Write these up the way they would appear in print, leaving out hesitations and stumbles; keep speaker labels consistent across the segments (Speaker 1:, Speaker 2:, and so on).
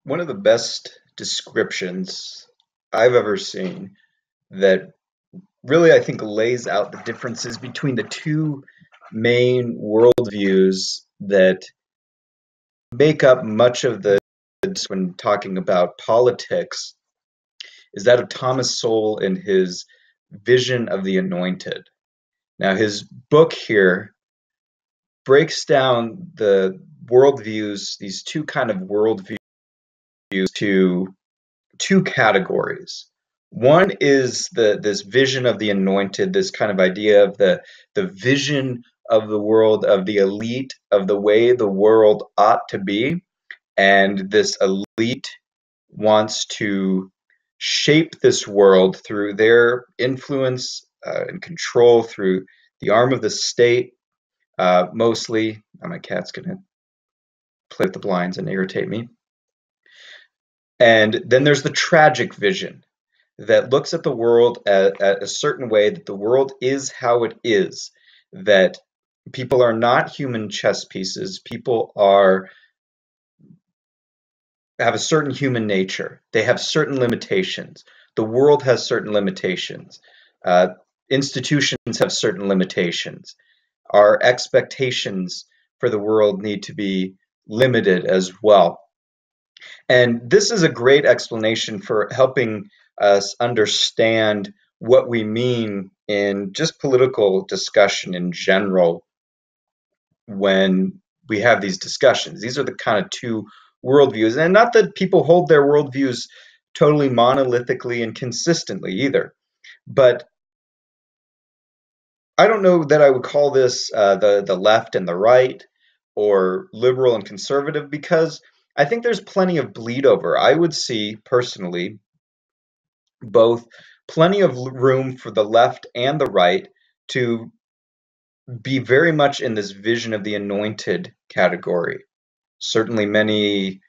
Speaker 1: One of the best descriptions I've ever seen that really I think lays out the differences between the two main worldviews that make up much of the when talking about politics is that of Thomas Sowell and his vision of the Anointed. Now, his book here breaks down the worldviews, these two kind of worldviews, to two categories. One is this vision of the anointed, this kind of idea of the vision of the world, of the elite, of the way the world ought to be. And this elite wants to shape this world through their influence and control through the arm of the state, mostly. My cat's going to play with the blinds and irritate me. And then there's the tragic vision that looks at the world at a certain way, that the world is how it is, that people are not human chess pieces. People have a certain human nature. They have certain limitations. The world has certain limitations. Uh, Institutions have certain limitations. Our expectations for the world need to be limited as well. And this is a great explanation for helping us understand what we mean in just political discussion in general when we have these discussions. These are the kind of two worldviews, and not that people hold their worldviews totally monolithically and consistently either. But I don't know that I would call this the left and the right or liberal and conservative because I think there's plenty of bleed over. I would see personally both plenty of room for the left and the right to be very much in this vision of the anointed category. Certainly, many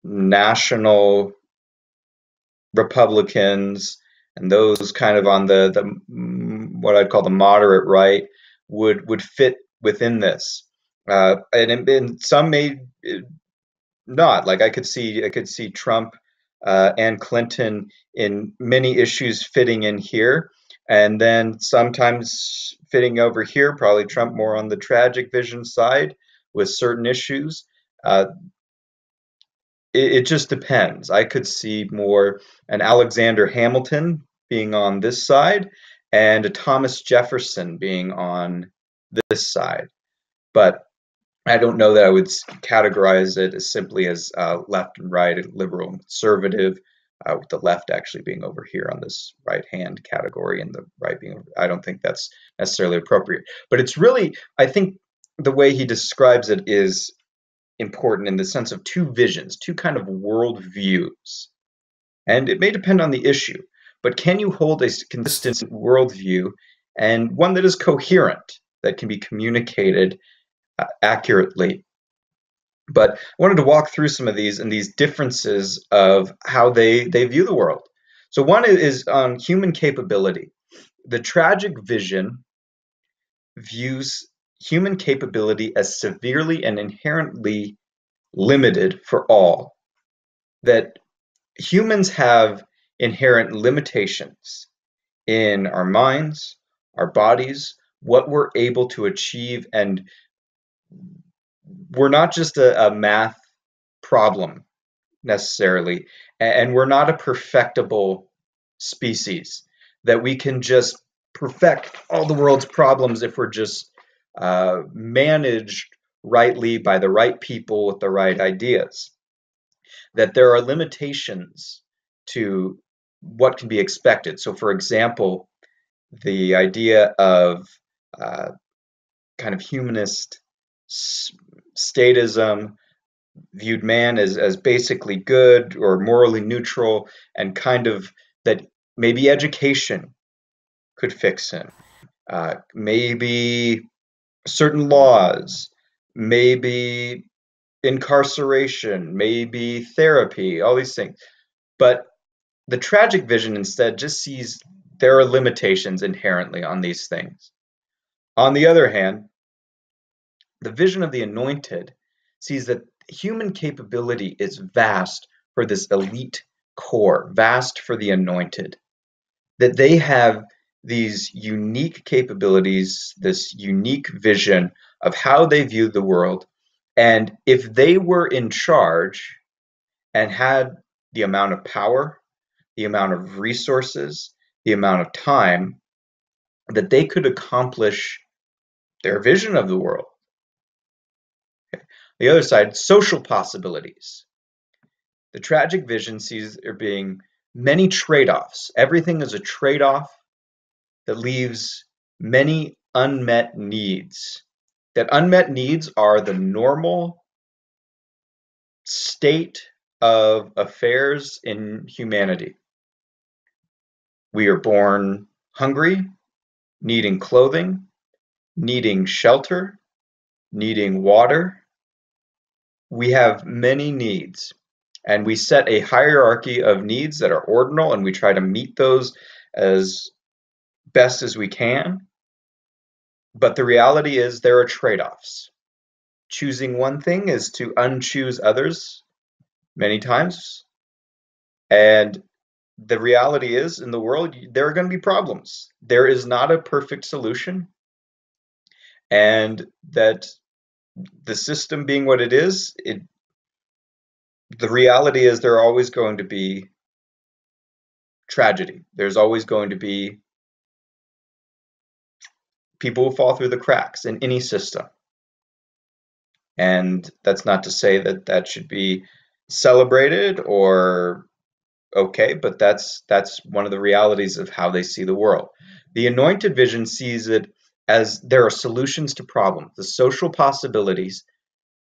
Speaker 1: national Republicans and those kind of on the what I'd call the moderate right would fit within this, and some may not. Like I could see Trump and Clinton in many issues fitting in here, and then sometimes fitting over here. Probably Trump more on the tragic vision side with certain issues. Uh, it just depends. I could see more an Alexander Hamilton being on this side and a Thomas Jefferson being on this side. But I don't know that I would categorize it as simply as left and right, liberal and conservative, with the left actually being over here on this right hand category and the right being over. I don't think that's necessarily appropriate. But it's really, I think the way he describes it is important in the sense of two visions, two kind of world views. And it may depend on the issue, but can you hold a consistent worldview and one that is coherent, that can be communicated accurately? But I wanted to walk through some of these and these differences of how they view the world. So one is on human capability. The tragic vision views human capability as severely and inherently limited for all, that humans have inherent limitations in our minds, our bodies, what we're able to achieve, and we're not just a math problem necessarily, and we're not a perfectible species that we can just perfect all the world's problems if we're just managed rightly by the right people with the right ideas. That there are limitations to what can be expected. So, for example, the idea of uh, kind of humanist statism viewed man as basically good or morally neutral, and kind of that maybe education could fix him, maybe certain laws, maybe incarceration, maybe therapy, all these things. But the tragic vision instead just sees there are limitations inherently on these things. On the other hand, the vision of the anointed sees that human capability is vast for this elite core, vast for the anointed, that they have these unique capabilities, this unique vision of how they view the world. And if they were in charge and had the amount of power, the amount of resources, the amount of time, that they could accomplish their vision of the world. Okay. The other side, social possibilities. The tragic vision sees there being many trade-offs. Everything is a trade-off that leaves many unmet needs. That unmet needs are the normal state of affairs in humanity. We are born hungry, needing clothing, needing shelter, needing water. We have many needs, and we set a hierarchy of needs that are ordinal, and we try to meet those as best as we can. But the reality is there are trade-offs. Choosing one thing is to unchoose others many times. And the reality is in the world, there are going to be problems. There is not a perfect solution. And that the system being what it is, the reality is there are always going to be tragedy. There's always going to be people who fall through the cracks in any system. And that's not to say that that should be celebrated or okay, but that's one of the realities of how they see the world. The anointed vision sees it as there are solutions to problems. The social possibilities,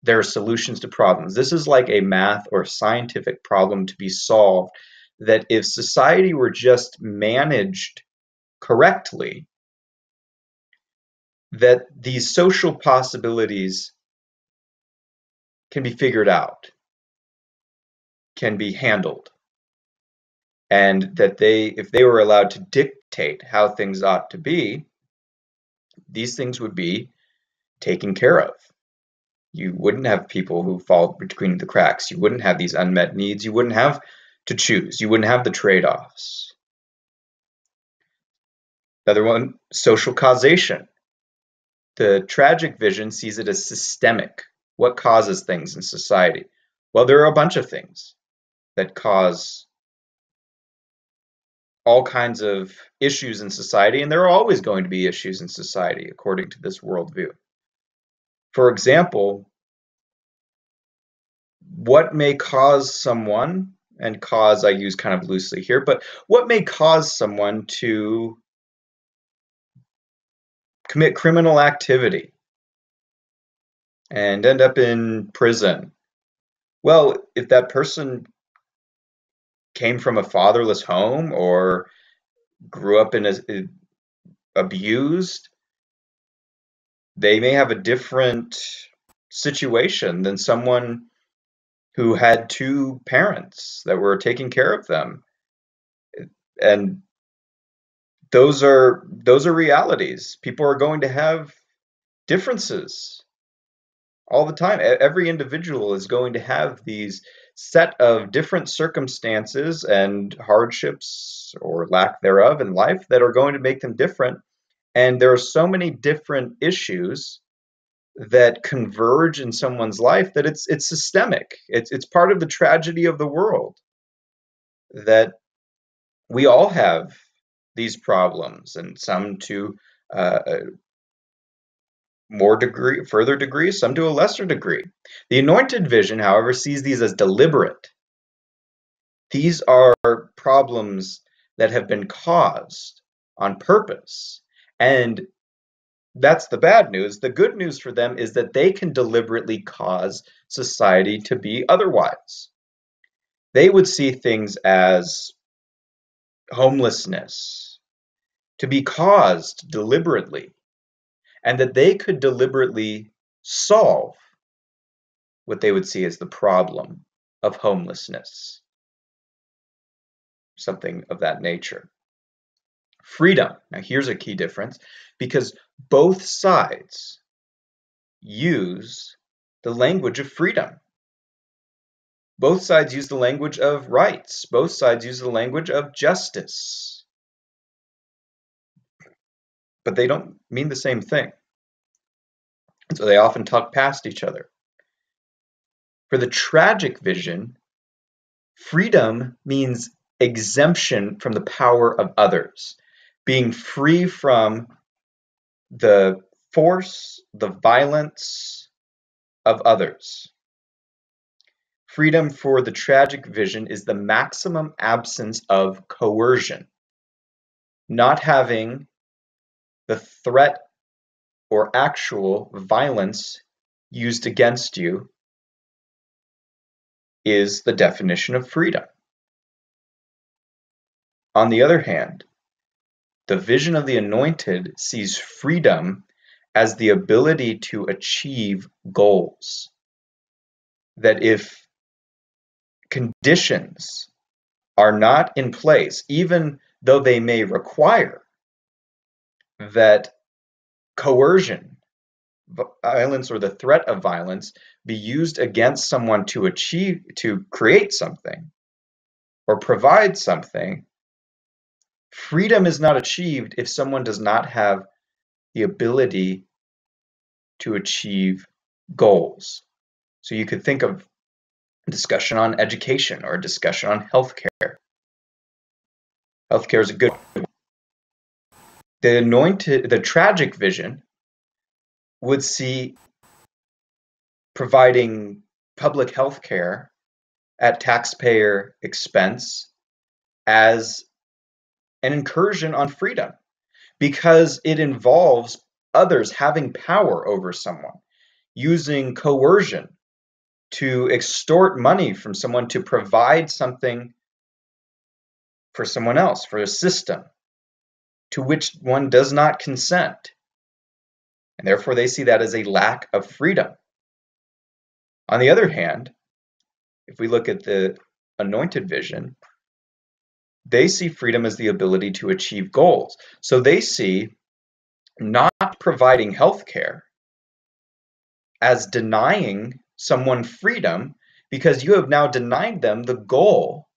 Speaker 1: there are solutions to problems. This is like a math or scientific problem to be solved, that if society were just managed correctly, that these social possibilities can be figured out, can be handled, and that if they were allowed to dictate how things ought to be, these things would be taken care of. You wouldn't have people who fall between the cracks. You wouldn't have these unmet needs. You wouldn't have to choose. You wouldn't have the trade-offs. The other one, social causation. The tragic vision sees it as systemic. What causes things in society? Well, there are a bunch of things that cause all kinds of issues in society, and there are always going to be issues in society, according to this worldview. For example, what may cause someone, and cause I use kind of loosely here, but what may cause someone to commit criminal activity and end up in prison? Well, if that person came from a fatherless home or grew up in abused, they may have a different situation than someone who had two parents that were taking care of them. And those are realities. People are going to have differences all the time. Every individual is going to have these set of different circumstances and hardships or lack thereof in life that are going to make them different. And there are so many different issues that converge in someone's life that it's systemic. It's part of the tragedy of the world that we all have these problems, and some to a further degree, some to a lesser degree. The anointed vision, however, sees these as deliberate. These are problems that have been caused on purpose, and that's the bad news. The good news for them is that they can deliberately cause society to be otherwise. They would see things as homelessness to be caused deliberately, and that they could deliberately solve what they would see as the problem of homelessness, something of that nature. Freedom. Now, here's a key difference, because both sides use the language of freedom. Both sides use the language of rights. Both sides use the language of justice. But they don't mean the same thing. So they often talk past each other. For the tragic vision, freedom means exemption from the power of others, being free from the force, the violence of others. Freedom for the tragic vision is the maximum absence of coercion, not having the threat or actual violence used against you is the definition of freedom. On the other hand, the vision of the Anointed sees freedom as the ability to achieve goals. That if conditions are not in place, even though they may require that coercion, violence, or the threat of violence be used against someone to create something or provide something, freedom is not achieved if someone does not have the ability to achieve goals. So you could think of a discussion on education or a discussion on healthcare. Healthcare is a good one. The tragic vision would see providing public health care at taxpayer expense as an incursion on freedom because it involves others having power over someone, using coercion to extort money from someone to provide something for someone else, for a system to which one does not consent. And therefore they see that as a lack of freedom. On the other hand, if we look at the Anointed vision, they see freedom as the ability to achieve goals. So they see not providing health care as denying someone freedom because you have now denied them the goal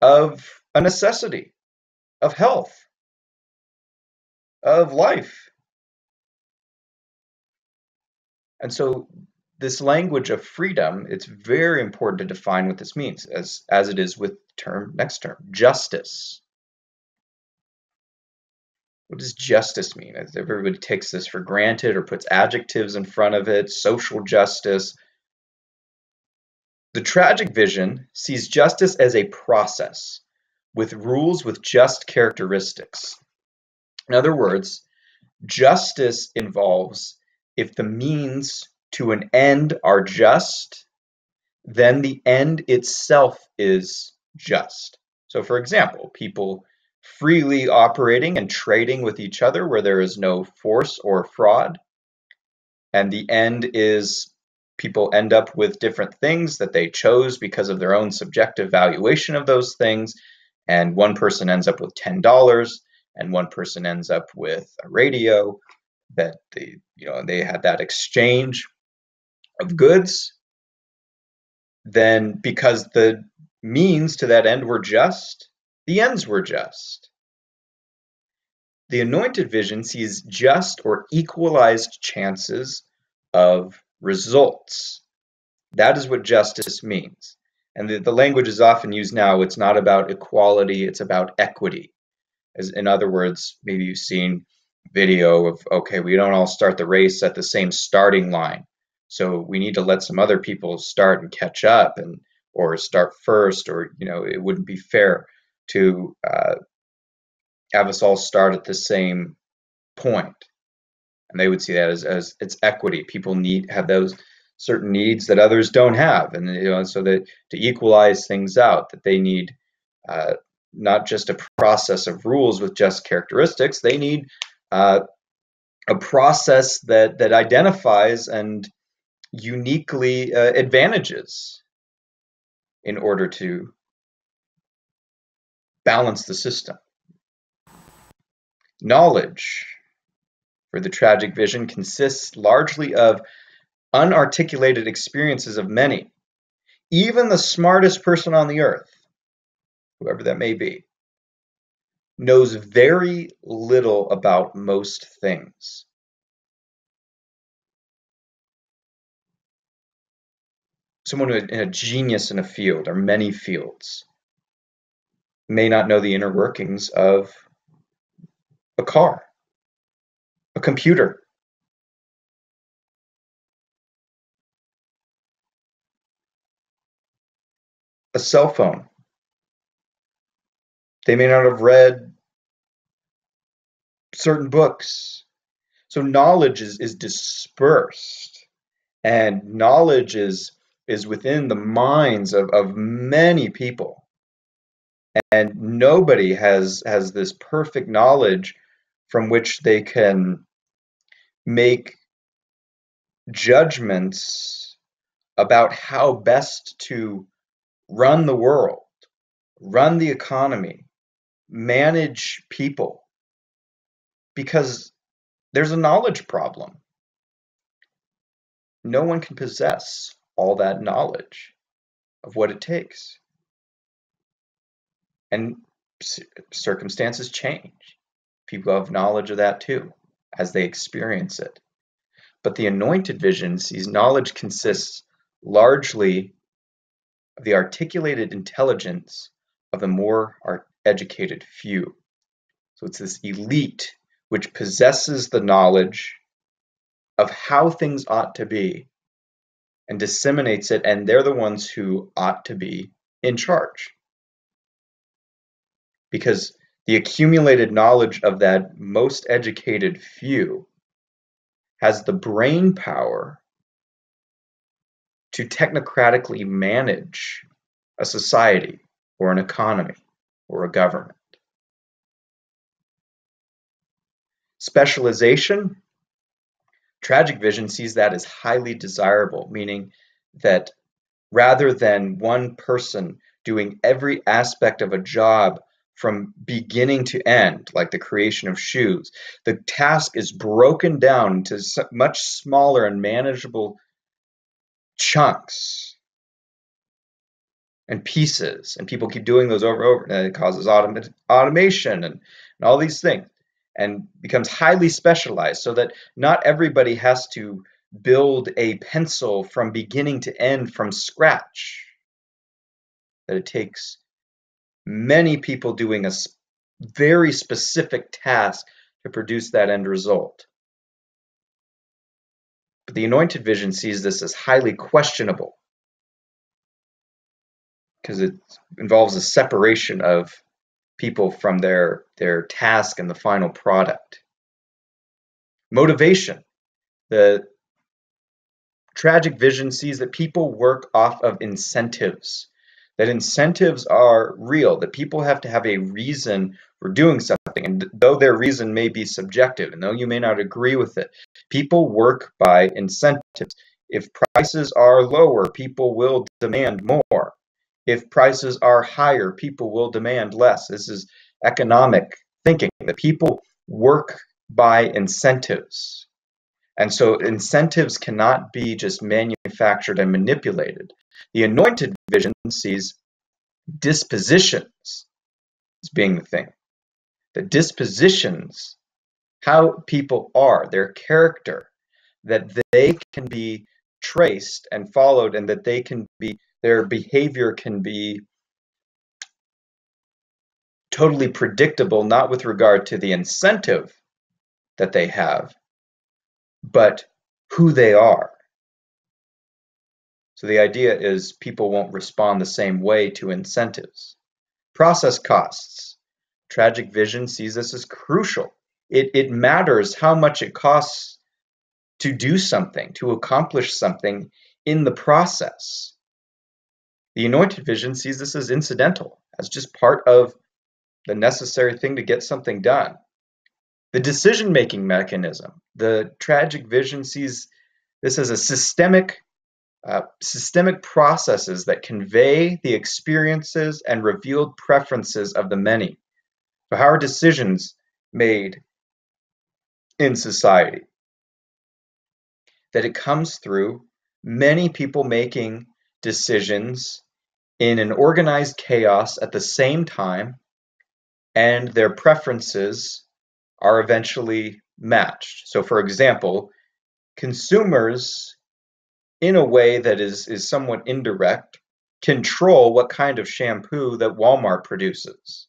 Speaker 1: of a necessity, of health, of life. And so this language of freedom, it's very important to define what this means, as it is with next term, justice. What does justice mean? Everybody takes this for granted or puts adjectives in front of it, social justice. The tragic vision sees justice as a process with rules with just characteristics. In other words, justice involves if the means to an end are just, then the end itself is just. So for example, people freely operating and trading with each other where there is no force or fraud, and the end is people end up with different things that they chose because of their own subjective valuation of those things, and one person ends up with $10 and one person ends up with a radio that they had that exchange of goods. Then because the means to that end were just, the ends were just. The Anointed vision sees just or equalized chances of results. That is what justice means. And the language is often used now, it's not about equality, it's about equity. As in other words, maybe you've seen video of, okay, we don't all start the race at the same starting line. So we need to let some other people start and catch up or start first, or it wouldn't be fair to have us all start at the same point. And they would see that as it's equity. People have those certain needs that others don't have, and so that to equalize things out, that they need not just a process of rules with just characteristics. They need a process that identifies and uniquely advantages in order to balance the system. Knowledge for the tragic vision consists largely of unarticulated experiences of many, Even the smartest person on the earth, whoever that may be, knows very little about most things. Someone a genius in a field or many fields may not know the inner workings of a car, a computer, a cell phone. They may not have read certain books. So knowledge is dispersed, and knowledge is within the minds of many people. And nobody has this perfect knowledge from which they can make judgments about how best to run the world, run the economy, manage people, because there's a knowledge problem. No one can possess all that knowledge of what it takes. And circumstances change. People have knowledge of that too as they experience it. But the anointed vision sees knowledge consists largely of the articulated intelligence of the more educated few. So it's this elite which possesses the knowledge of how things ought to be and disseminates it, and they're the ones who ought to be in charge. Because the accumulated knowledge of that most educated few has the brain power to technocratically manage a society or an economy or a government. Specialization, tragic vision sees that as highly desirable, meaning that rather than one person doing every aspect of a job from beginning to end, like the creation of shoes, the task is broken down into much smaller and manageable chunks and pieces, and people keep doing those over and over, and it causes automation and all these things, and becomes highly specialized so that not everybody has to build a pencil from beginning to end from scratch, that it takes many people doing a very specific task to produce that end result. But the anointed vision sees this as highly questionable because it involves a separation of people from their task and the final product. Motivation. The tragic vision sees that people work off of incentives, that incentives are real, that people have to have a reason for doing something. And though their reason may be subjective, and though you may not agree with it, people work by incentives. If prices are lower, people will demand more. If prices are higher, people will demand less. This is economic thinking, that people work by incentives. And so incentives cannot be just manufactured and manipulated. The anointed vision sees dispositions as being the thing. The dispositions, how people are, their character, that they can be traced and followed, and that they can be, their behavior can be totally predictable, not with regard to the incentive that they have, but who they are. So the idea is people won't respond the same way to incentives. Process costs. Tragic vision sees this as crucial. It matters how much it costs to do something, to accomplish something in the process. The anointed vision sees this as incidental, as just part of the necessary thing to get something done. The decision-making mechanism. The tragic vision sees this as a systemic processes that convey the experiences and revealed preferences of the many. So how are decisions made in society? That it comes through many people making decisions in an organized chaos at the same time, and their preferences are eventually matched. So, for example, consumers, in a way that is somewhat indirect, control what kind of shampoo that Walmart produces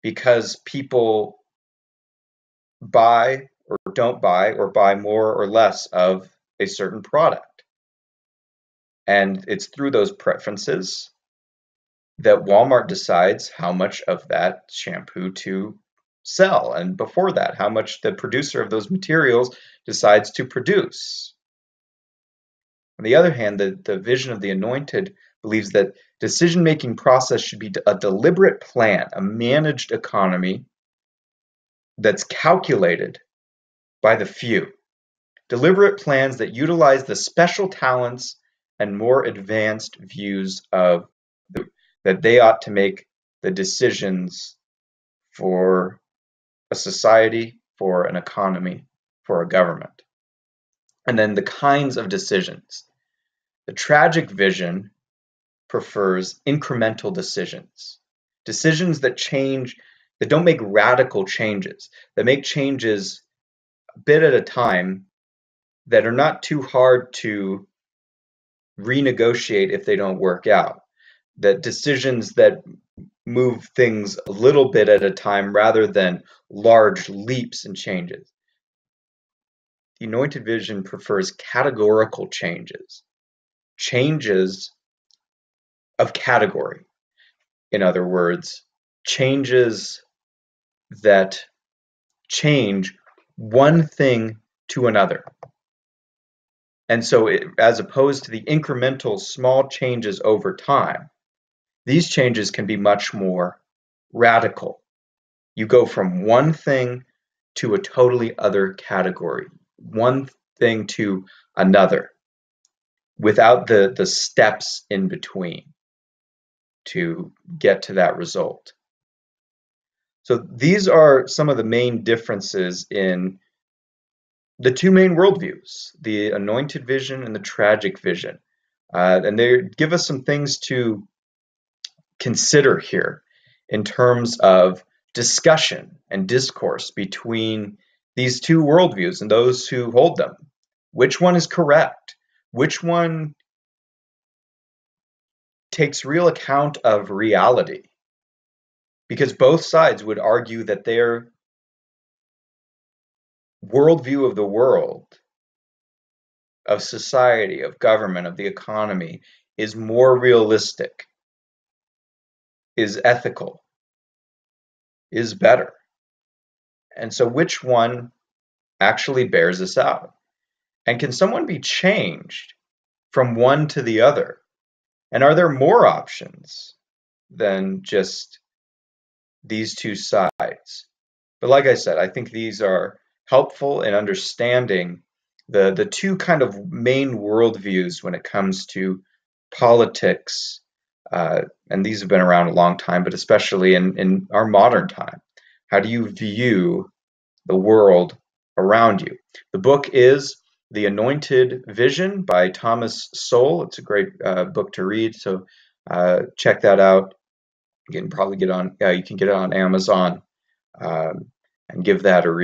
Speaker 1: because people buy or don't buy or buy more or less of a certain product. And it's through those preferences that Walmart decides how much of that shampoo to sell. And before that, how much the producer of those materials decides to produce. On the other hand, the vision of the Anointed believes that decision-making process should be a deliberate plan, a managed economy that's calculated by the few. Deliberate plans that utilize the special talents and more advanced views of that they ought to make the decisions for a society, for an economy, for a government. And then the kinds of decisions. The tragic vision prefers incremental decisions. Decisions that change, that don't make radical changes, that make changes a bit at a time, that are not too hard to renegotiate if they don't work out. That decisions that move things a little bit at a time rather than large leaps and changes. The Anointed Vision prefers categorical changes, changes of category. In other words, changes that change one thing to another. And so, as opposed to the incremental small changes over time, these changes can be much more radical. You go from one thing to a totally other category, one thing to another, without the steps in between to get to that result. So these are some of the main differences in the two main worldviews, the Anointed Vision and the Tragic Vision. And they give us some things to consider here in terms of discussion and discourse between these two worldviews and those who hold them. Which one is correct? Which one takes real account of reality? Because both sides would argue that their worldview of the world, of society, of government, of the economy, is more realistic, is ethical, is better. And so which one actually bears this out? And can someone be changed from one to the other? And are there more options than just these two sides? But like I said, I think these are helpful in understanding the two kind of main worldviews when it comes to politics, and these have been around a long time, but especially in our modern time. How do you view the world around you? The book is The Anointed Vision by Thomas Sowell. It's a great book to read, so check that out. You can probably get on. You can get it on Amazon, and give that a read.